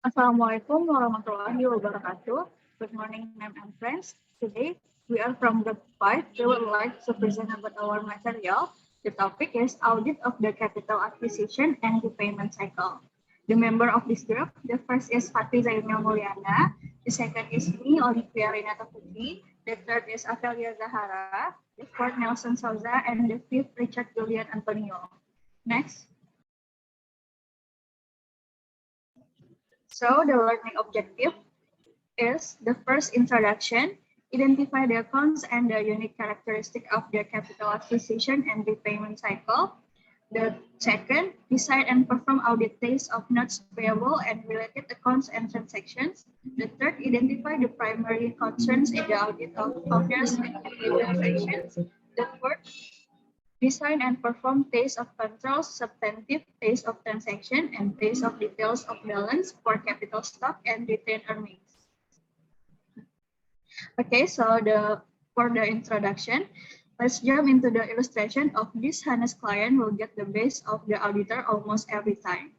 Assalamualaikum warahmatullahi wabarakatuh. Good morning, ma'am and friends. Today, we are from group 5. We would like to present about our material. The topic is Audit of the Capital Acquisition and Repayment Cycle. The member of this group, the first is Fatih Zainal Mulyana, the second is me, Olivia Renata Putri, the third is Afelia Zahara, the fourth Nelson Souza, and the fifth Richard Julian Antonio. Next. So the learning objective is the first introduction, identify the accounts and the unique characteristic of the capital acquisition and repayment cycle. The second, decide and perform audit tests of notes payable and related accounts and transactions. The third, identify the primary concerns in the audit of owners and transactions. The fourth, design and perform tests of controls, substantive tests of transaction, and tests of details of balance for capital stock and retained earnings. Okay, so for the introduction, let's jump into the illustration of this honest client will get the base of the auditor almost every time.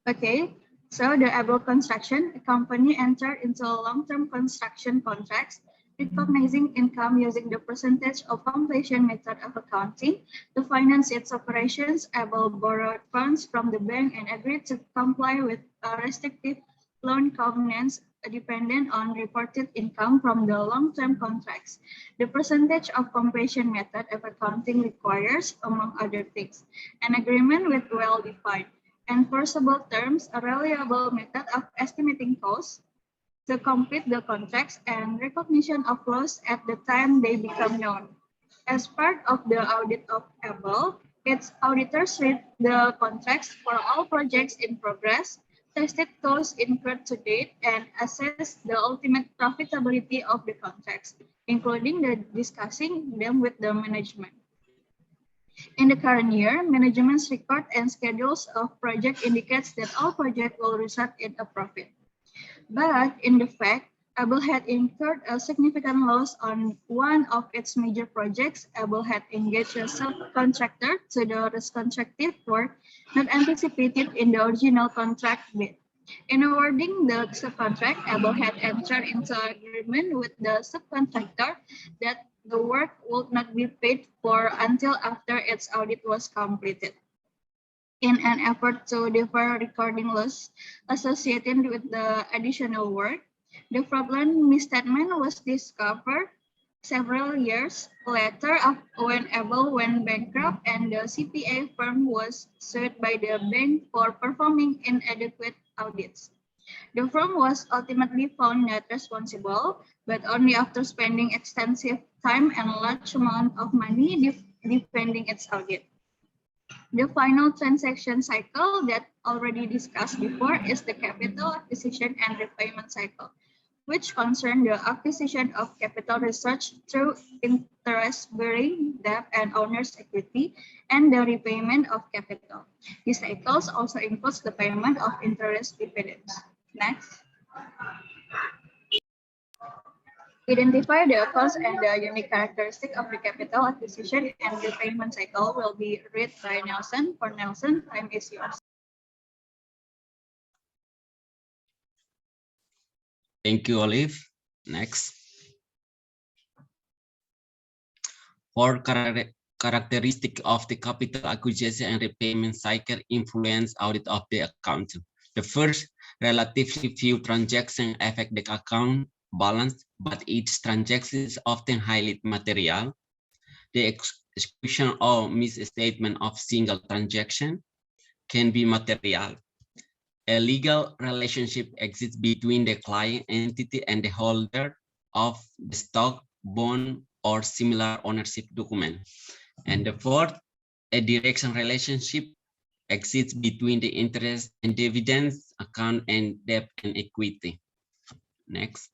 Okay, so the able construction, a company entered into a long-term construction contracts, recognizing income using the percentage of completion method of accounting to finance its operations. Able borrowed funds from the bank and agreed to comply with restrictive loan covenants dependent on reported income from the long-term contracts. The percentage of completion method of accounting requires, among other things, an agreement with well-defined, enforceable terms, a reliable method of estimating costs to complete the contracts, and recognition of loss at the time they become known. As part of the audit of ABLE, its auditors read the contracts for all projects in progress, tested costs incurred to date, and assessed the ultimate profitability of the contracts, including discussing them with the management. In the current year, management's record and schedules of project indicates that all projects will result in a profit. But in the fact, ABLE had incurred a significant loss on one of its major projects. ABLE had engaged a subcontractor to do reconstructive work not anticipated in the original contract bid. In awarding the subcontract, ABLE had entered into agreement with the subcontractor that the work would not be paid for until after its audit was completed. In an effort to defer recording loss associated with the additional work, the fraudulent misstatement was discovered several years later when ABLE went bankrupt and the CPA firm was sued by the bank for performing inadequate audits. The firm was ultimately found not responsible, but only after spending extensive time and large amount of money defending its audit. The final transaction cycle that already discussed before is the capital acquisition and repayment cycle, which concern the acquisition of capital research through interest-bearing debt and owner's equity, and the repayment of capital. These cycles also includes the payment of interest dividends. Next. Identify the cost and the unique characteristic of the capital acquisition and repayment cycle will be read by Nelson. For Nelson, time is yours. Thank you, Olive. Next. For characteristic of the capital acquisition and repayment cycle influence audit of the account. The first, relatively few transactions affect the account balance, but each transaction is often highly material. The execution or misstatement of single transaction can be material. A legal relationship exists between the client entity and the holder of the stock, bond, or similar ownership document. And the fourth, a direction relationship exists between the interest and dividends account and debt and equity. Next.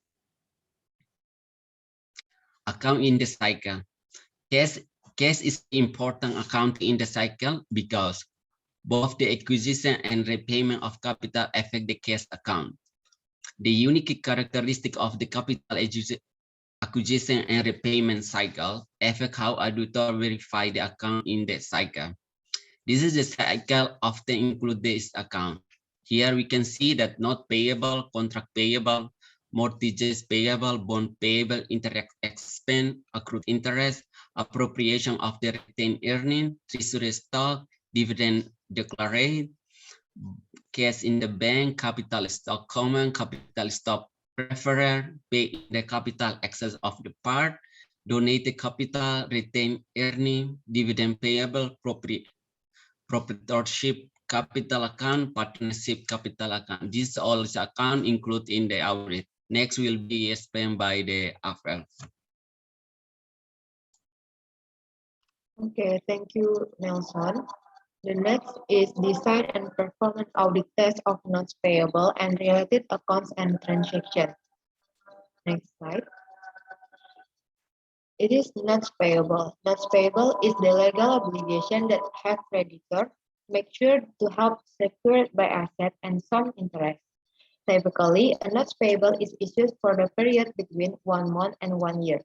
Account in the cycle. Cash is important account in the cycle because both the acquisition and repayment of capital affect the cash account. The unique characteristic of the capital acquisition and repayment cycle affect how auditor verify the account in the cycle. This is the cycle often include this account. Here we can see that note payable, contract payable, mortgages payable, bond payable, interest expense, accrued interest, appropriation of the retained earning, treasury stock, dividend declared, cash in the bank, capital stock common, capital stock preferred, pay in the capital excess of the part, donated capital, retained earning, dividend payable, proprietorship capital account, partnership capital account. These all account include in the audit. Next will be explained by the AFL. Okay, thank you, Nelson. The next is design and performance audit test of notes payable and related accounts and transactions. Next slide. It is notes payable. Notes payable is the legal obligation that have creditor make sure to have secured by asset and some interest. Typically, a notes payable is issued for the period between 1 month and 1 year.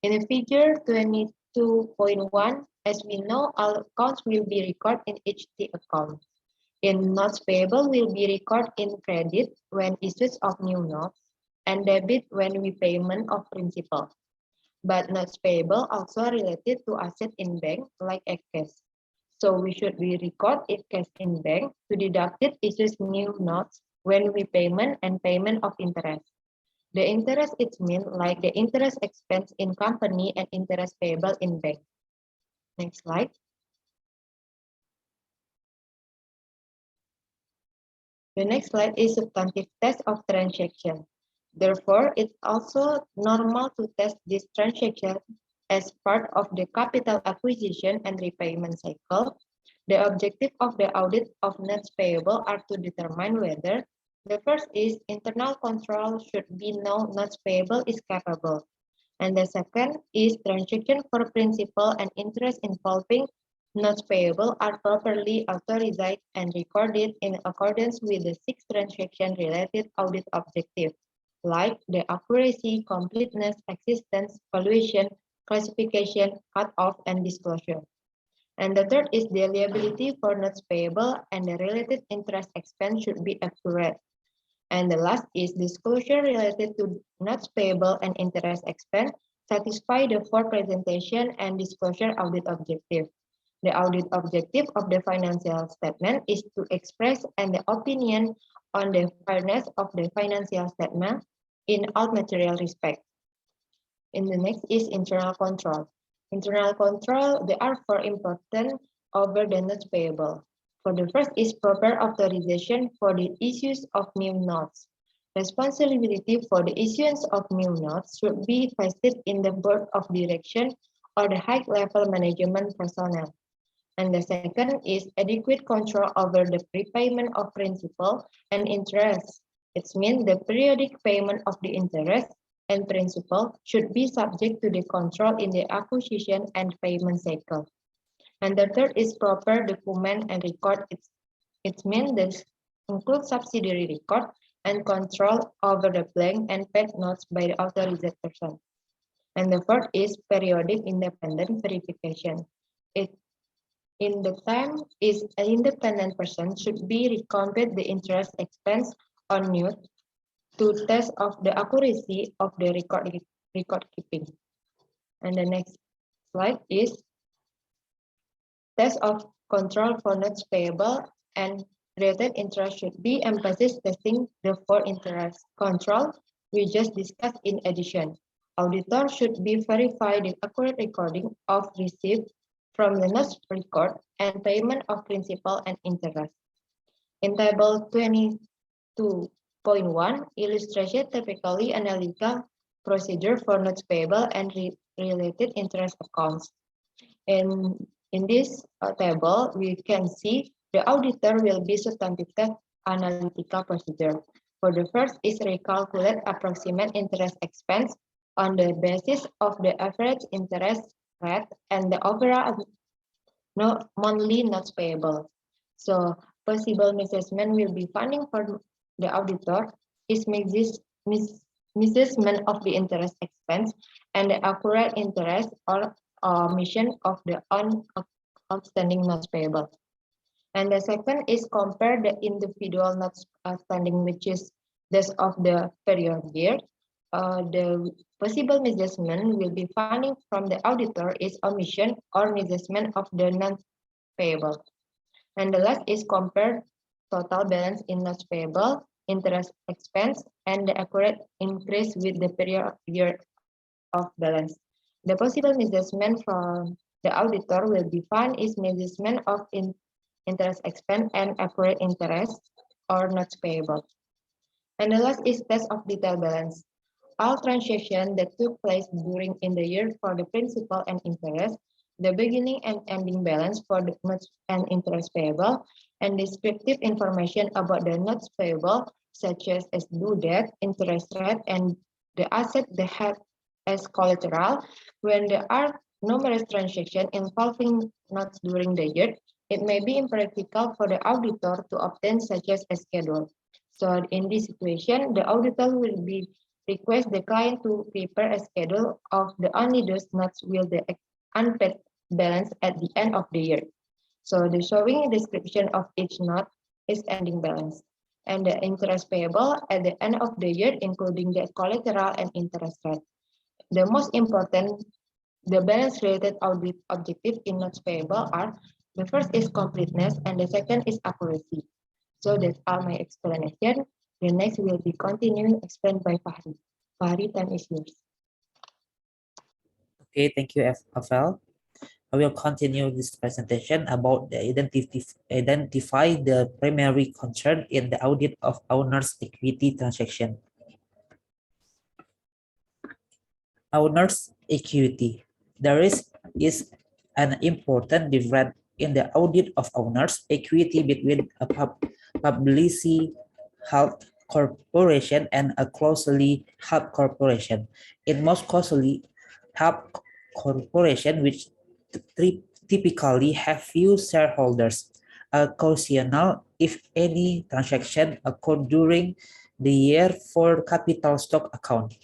In figure 22.1, as we know, all accounts will be recorded in each T account. In notes payable will be recorded in credit when issues of new notes and debit when repayment of principal. But notes payable also related to asset in bank like a cash. So we should record it cash in bank to deduct it issues new notes when repayment and payment of interest. The interest is mean like the interest expense in company and interest payable in bank. Next slide. The next slide is substantive test of transaction. Therefore, it's also normal to test this transaction as part of the capital acquisition and repayment cycle. The objective of the audit of notes payable are to determine whether the first is internal control should be known notes payable is capable. And the second is transaction for principal and interest involving notes payable are properly authorized and recorded in accordance with the 6 transaction-related audit objectives, like the accuracy, completeness, existence, valuation, classification, cut-off, and disclosure. And the third is the liability for notes payable and the related interest expense should be accurate. And the last is disclosure related to notes payable and interest expense satisfy the 4 presentation and disclosure audit objective. The audit objective of the financial statement is to express an opinion on the fairness of the financial statement in all material respects. In the next is internal control. Internal control, there are 4 important over the notes payable. For the first is proper authorization for the issues of new notes. Responsibility for the issuance of new notes should be vested in the board of direction or the high-level management personnel. And the second is adequate control over the prepayment of principal and interest. It means the periodic payment of the interest and principal should be subject to the control in the acquisition and payment cycle. And the third is proper document and record. It means this includes subsidiary record and control over the blank and paid notes by the authorized person. And the fourth is periodic independent verification. In the time is an independent person should be recounted the interest expense on note to test of the accuracy of the record keeping. And the next slide is test of control for notes payable and related interest should be emphasis testing the 4 interest control we just discussed in addition. Auditor should be verify the accurate recording of received from the notes record and payment of principal and interest. In table 22.1, illustration typically analytical procedure for notes payable and related interest accounts. In this table, we can see the auditor will be substantive test analytical procedure. For the first is recalculate approximate interest expense on the basis of the average interest rate and the overall monthly notes payable. So possible misjudgment will be finding for the auditor is misjudgment of the interest expense and the accurate interest or omission of the outstanding notes payable. And the second is compare the individual notes outstanding, which is this of the period year. The possible misjudgment will be finding from the auditor is omission or misjudgment of the non-payable. And the last is compare total balance in notes payable, interest expense, and the accurate increase with the period year of balance. The possible misjudgment from the auditor will be found is misjudgment of interest expense and accurate interest or notes payable. And the last is test of detail balance. All transactions that took place during in the year for the principal and interest, the beginning and ending balance for the notes and interest payable, and descriptive information about the notes payable, such as due date, interest rate, and the asset they have as collateral. When there are numerous transactions involving notes during the year, it may be impractical for the auditor to obtain such as a schedule. So in this situation, the auditor will be request the client to prepare a schedule of the only those notes will the unpaid balance at the end of the year. So the showing a description of each note is ending balance. And the interest payable at the end of the year, including the collateral and interest rate. The most important, the balance related audit objective in notes payable are the first is completeness and the second is accuracy. So that's all my explanation. The next will be continuing explained by Fahri. Fahri, time is yours. Okay, thank you, Afel. I will continue this presentation about the identify the primary concern in the audit of owner's equity transaction. Owner's equity. There is an important difference in the audit of owner's equity between a publicly held corporation and a closely held corporation. In most closely held corporation, which typically have few shareholders, occasional, if any, transaction occurred during the year for capital stock account.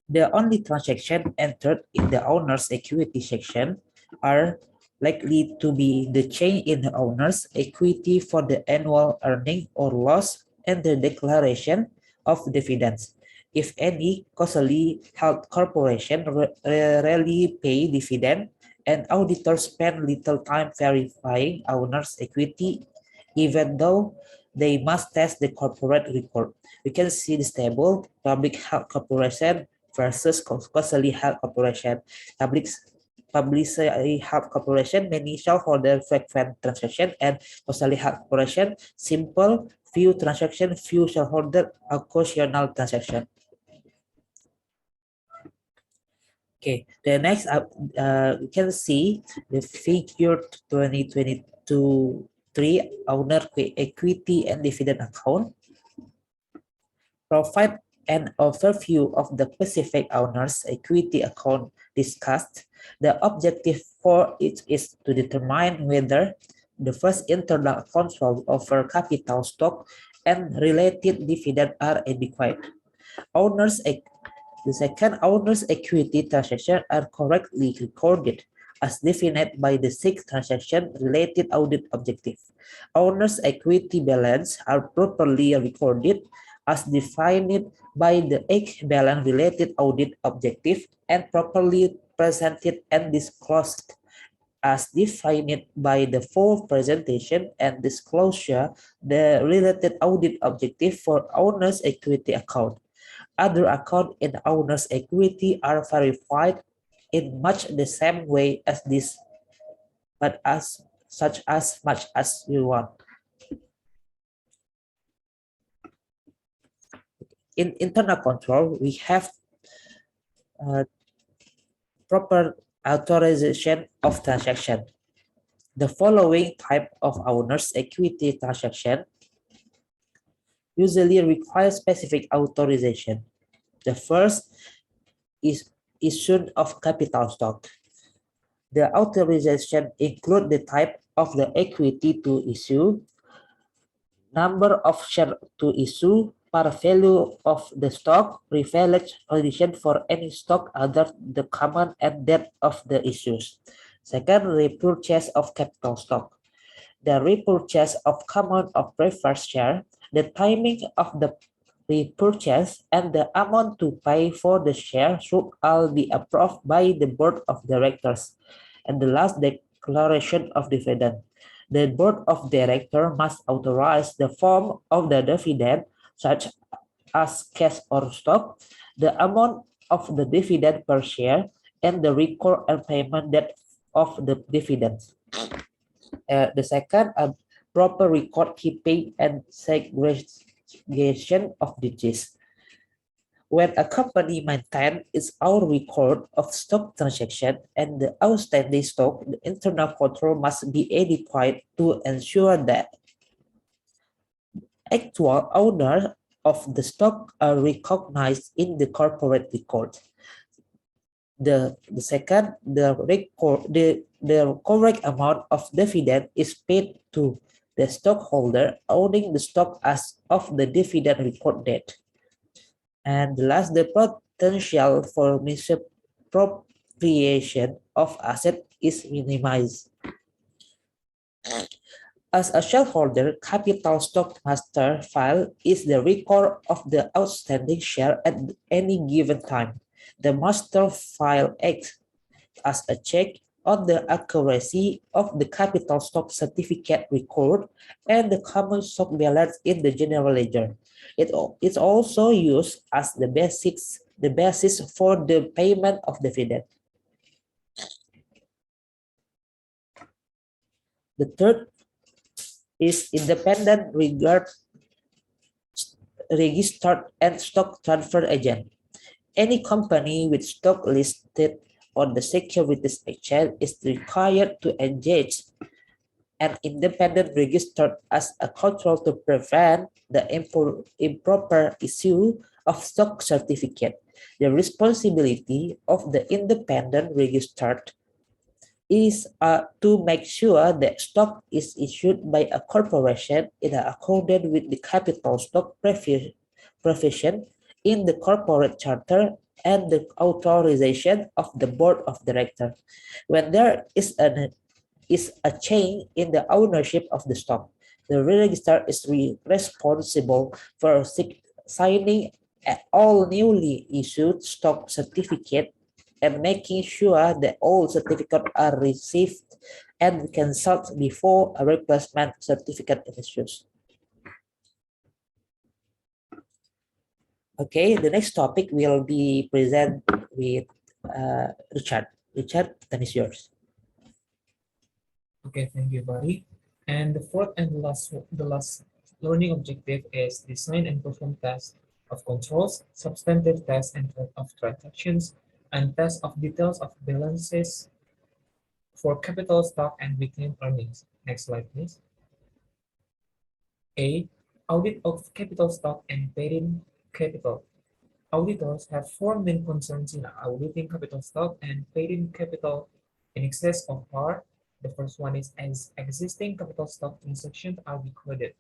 The only transaction entered in the owner's equity section are likely to be the change in the owner's equity for the annual earning or loss and the declaration of dividends. If any, closely held corporation rarely pay dividend, and auditors spend little time verifying owner's equity, even though they must test the corporate report. We can see this table: public held corporation versus closely held corporation. Publicly held corporation, many shareholder frequent transaction, and closely held corporation, simple, few transaction, few shareholder, occasional transaction. Okay, the next you can see the figure 2022-3 owner equity and dividend account provide an overview of the specific owner's equity account discussed. The objective for it is to determine whether the first internal control over capital stock and related dividend are adequate. The second, owner's equity transaction are correctly recorded as defined by the sixth transaction related audit objective. Owner's equity balance are properly recorded as defined by the eighth balance related audit objective and properly presented and disclosed as defined by the fourth presentation and disclosure the related audit objective for owner's equity account. Other accounts in owner's equity are verified in much the same way as this, but as much as you want. In internal control, we have proper authorization of transaction. The following type of owner's equity transaction usually require specific authorization. The first is issue of capital stock. The authorization include the type of the equity to issue, number of shares to issue, par value of the stock, privilege condition for any stock other the common and debt of the issues. Second, repurchase of capital stock. the repurchase of common or preferred share, the timing of the repurchase, and the amount to pay for the share should all be approved by the board of directors. And the last, declaration of dividend. The board of directors must authorize the form of the dividend, such as cash or stock, the amount of the dividend per share, and the record and payment date of the dividends. The second, proper record keeping and segregation of digits. When a company maintains its own record of stock transaction and the outstanding stock, the internal control must be adequate to ensure that actual owners of the stock are recognized in the corporate record. The second, the correct amount of dividend is paid to the stockholder owning the stock as of the dividend record date. And the last, the potential for misappropriation of asset is minimized. As a shareholder, capital stock master file is the record of the outstanding share at any given time. The master file acts as a check on the accuracy of the capital stock certificate record and the common stock balance in the general ledger. It is also used as the basis for the payment of dividend. The third is independent registered and stock transfer agent. Any company with stock listed on the Securities Exchange is required to engage an independent registered as a control to prevent the improper issue of stock certificate. The responsibility of the independent registered is to make sure that stock is issued by a corporation in accordance with the capital stock provision in the corporate charter and the authorization of the board of directors. When there is a change in the ownership of the stock, the registrar is responsible for signing all newly issued stock certificate and making sure that all certificates are received and cancelled before a replacement certificate is issued. Okay, the next topic will be presented with Richard. Richard, the time is yours. Okay, thank you, Bari. And the fourth and the last learning objective is design and perform tests of controls, substantive tests and of transactions, and tests of details of balances for capital stock and retained earnings. Next slide, please. A. Audit of capital stock and paid-in capital. Auditors have four main concerns in auditing capital stock and paid-in capital in excess of par. The first one is as existing capital stock transactions are recorded.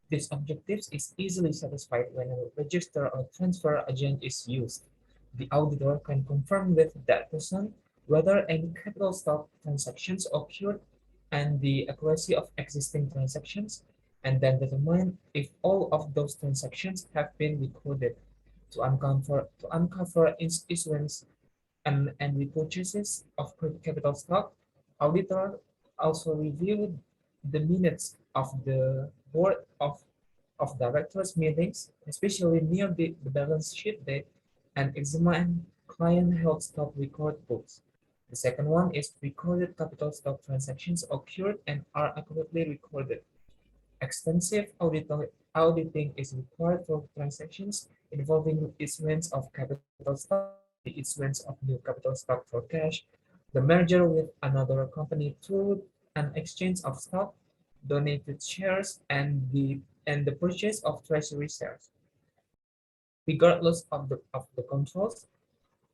This objective is easily satisfied when a register or transfer agent is used. The auditor can confirm with that person whether any capital stock transactions occurred and the accuracy of existing transactions, and then determine if all of those transactions have been recorded. To uncover issuance and repurchases of capital stock, auditor also reviewed the minutes of the board of directors meetings, especially near the balance sheet date, and examine client held stock record books. The second one is recorded capital stock transactions occurred and are accurately recorded. Extensive auditing is required for transactions involving issuance of capital stock, the issuance of new capital stock for cash, the merger with another company through an exchange of stock, donated shares, and the purchase of treasury shares. Regardless of the controls,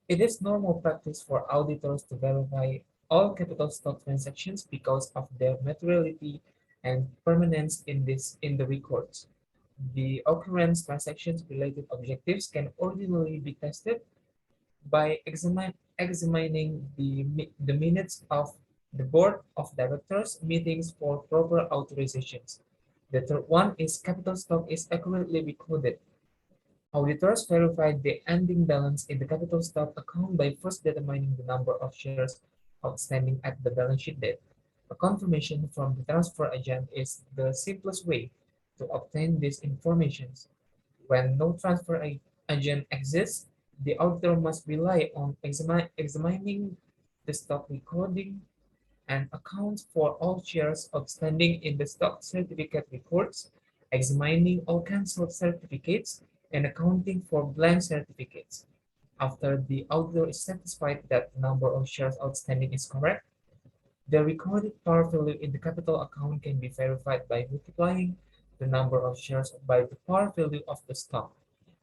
it is normal practice for auditors to verify all capital stock transactions because of their materiality and permanence in the records. The occurrence transactions related objectives can ordinarily be tested by examining the minutes of the board of directors meetings for proper authorizations. The third one is capital stock is accurately recorded. Auditors verify the ending balance in the capital stock account by first determining the number of shares outstanding at the balance sheet date. A confirmation from the transfer agent is the simplest way to obtain these informations. When no transfer agent exists, the auditor must rely on examining the stock recording and accounts for all shares outstanding in the stock certificate records, examining all cancelled certificates, and accounting for blank certificates. After the auditor is satisfied that the number of shares outstanding is correct, the recorded par value in the capital account can be verified by multiplying the number of shares by the par value of the stock.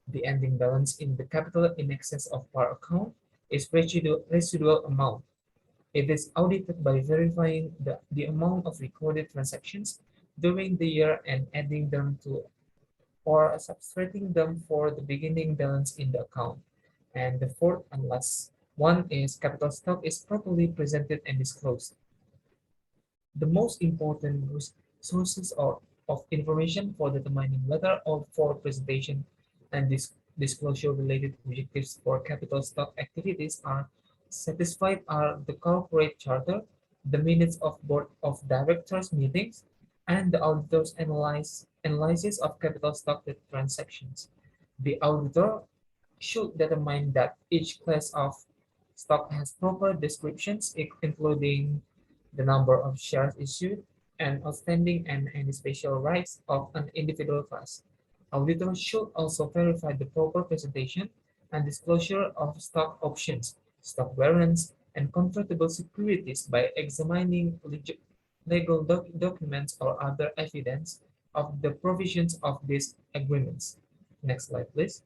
The ending balance in the capital in excess of par account is residual amount. It is audited by verifying the amount of recorded transactions during the year and adding them to or subtracting them for the beginning balance in the account. And the fourth and last one is capital stock is properly presented and disclosed. The most important sources of information for determining whether or for presentation and disclosure related objectives for capital stock activities are satisfied are the corporate charter, the minutes of board of directors meetings, and the auditor's analysis of capital stock transactions. The auditor should determine that each class of stock has proper descriptions, including the number of shares issued and outstanding and any special rights of an individual class. Auditors should also verify the proper presentation and disclosure of stock options, stock warrants, and convertible securities by examining legal documents or other evidence of the provisions of these agreements. Next slide, please.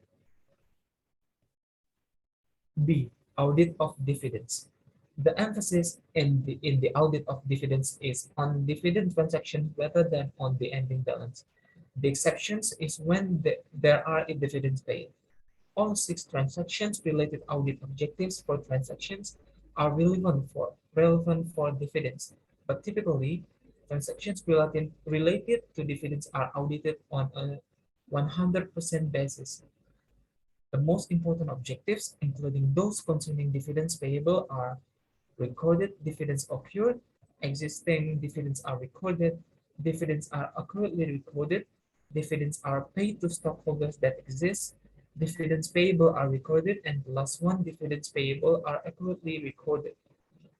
B. Audit of dividends. The emphasis in the audit of dividends is on dividend transactions rather than on the ending balance. The exceptions is when there are dividends paid. All 6 transactions related audit objectives for transactions are relevant for dividends, but typically transactions related to dividends are audited on a 100% basis. The most important objectives, including those concerning dividends payable, are recorded dividends occurred, existing dividends are recorded, dividends are accurately recorded, dividends are paid to stockholders that exist, dividends payable are recorded, and the last one, dividends payable are accurately recorded.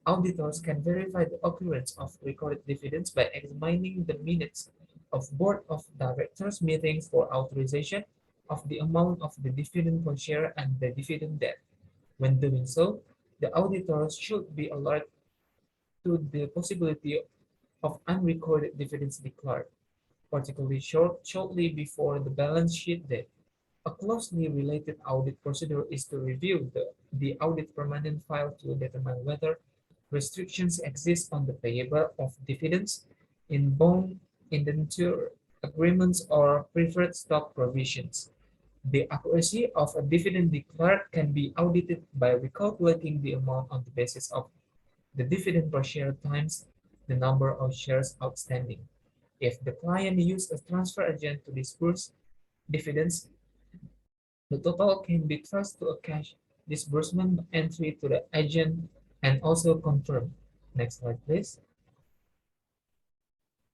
Auditors can verify the occurrence of recorded dividends by examining the minutes of Board of Directors meetings for authorization of the amount of the dividend per share and the dividend debt. When doing so, the auditors should be alert to the possibility of unrecorded dividends declared, particularly shortly before the balance sheet date. A closely related audit procedure is to review the audit permanent file to determine whether restrictions exist on the payable of dividends in bond, indenture agreements, or preferred stock provisions. The accuracy of a dividend declared can be audited by recalculating the amount on the basis of the dividend per share times the number of shares outstanding. If the client used a transfer agent to disburse dividends, the total can be traced to a cash disbursement entry to the agent and also confirmed. Next slide, please.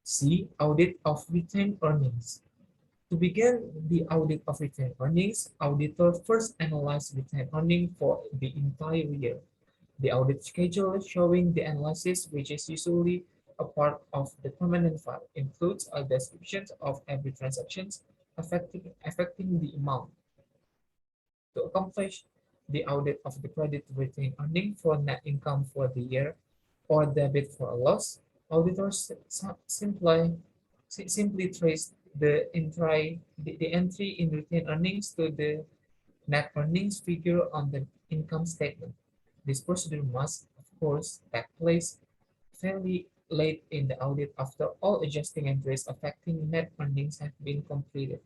C. Audit of retained earnings. To begin the audit of retained earnings, auditor first analyze retained earnings for the entire year. The audit schedule showing the analysis, which is usually a part of the permanent file, includes a description of every transaction affecting the amount. To accomplish the audit of the credit retained earnings for net income for the year or debit for a loss, auditors simply trace the entry in retained earnings to the net earnings figure on the income statement. This procedure must, of course, take place fairly late in the audit after all adjusting entries affecting net earnings have been completed.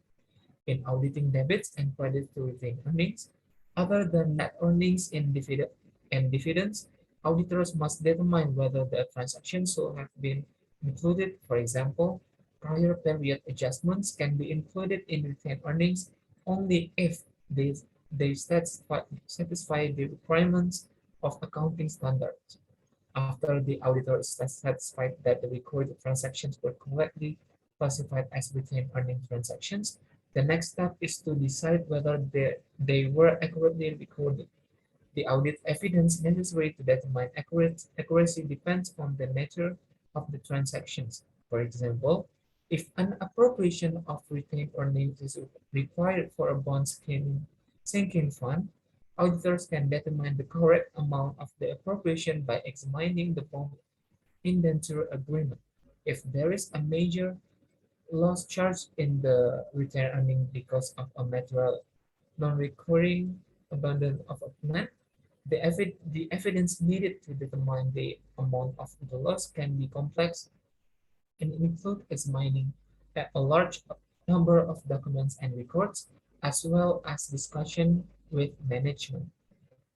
In auditing debits and credits to retained earnings, other than net earnings in dividends, Auditors must determine whether the transaction should have been included. For example, prior period adjustments can be included in retained earnings only if they satisfy the requirements of accounting standards. After the auditor is satisfied that the recorded transactions were correctly classified as retained earning transactions, the next step is to decide whether they were accurately recorded. The audit evidence necessary to determine accuracy depends on the nature of the transactions. For example, if an appropriation of retained earnings is required for a bond sinking fund, auditors can determine the correct amount of the appropriation by examining the bond indenture agreement. If there is a major loss charge in the retained earning because of a material non-recurring abandon of a plant, the evidence needed to determine the amount of the loss can be complex and include examining a large number of documents and records, as well as discussion with management.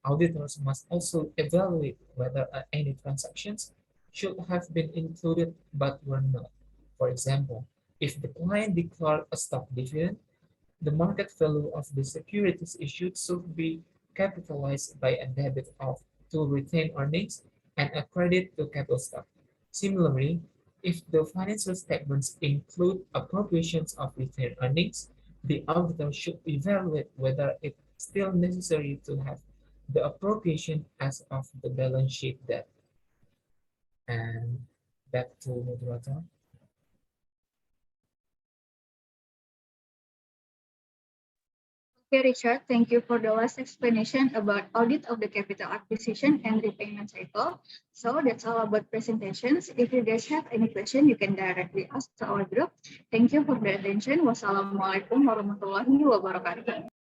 Auditors must also evaluate whether any transactions should have been included but were not. For example, if the client declared a stock dividend, the market value of the securities issued should be capitalized by a debit of to retained earnings and a credit to capital stock. Similarly, if the financial statements include appropriations of retained earnings, the auditor should evaluate whether it's still necessary to have the appropriation as of the balance sheet date. And back to moderator. Okay, Richard, thank you for the last explanation about audit of the capital acquisition and repayment cycle. So that's all about presentations. If you guys have any question, you can directly ask to our group. Thank you for the attention. Wassalamualaikum warahmatullahi wabarakatuh.